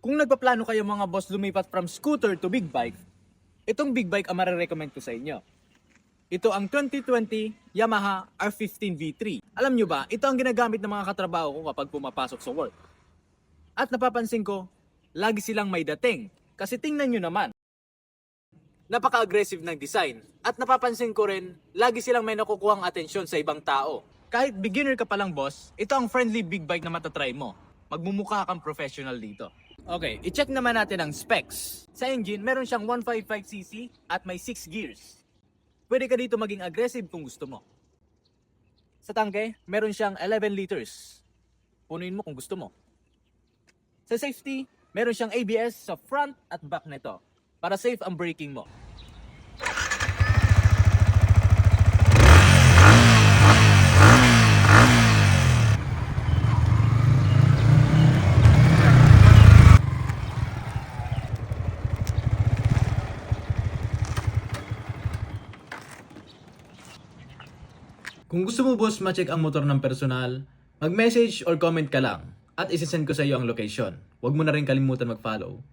Kung nagpaplano kayo mga boss lumipat from scooter to big bike, itong big bike ang marirecommend ko sa inyo. Ito ang 2020 Yamaha R15 V3. Alam nyo ba, ito ang ginagamit ng mga katrabaho ko kapag pumapasok sa work. At napapansin ko, lagi silang may dating. Kasi tingnan nyo naman, napaka-aggressive ng design. At napapansin ko rin, lagi silang may nakukuhang atensyon sa ibang tao. Kahit beginner ka pa lang boss, ito ang friendly big bike na matatry mo. Magmumukha kang professional dito. Okay, i-check naman natin ang specs. Sa engine, meron siyang 155cc at may 6 gears. Pwede ka dito maging aggressive kung gusto mo. Sa tangke, meron siyang 11 liters. Punuin mo kung gusto mo. Sa safety, meron siyang ABS sa front at back nito para safe ang braking mo. Kung gusto mo boss ma-check ang motor ng personal, mag-message or comment ka lang at isisend ko sa iyo ang location. Huwag mo na rin kalimutan mag-follow.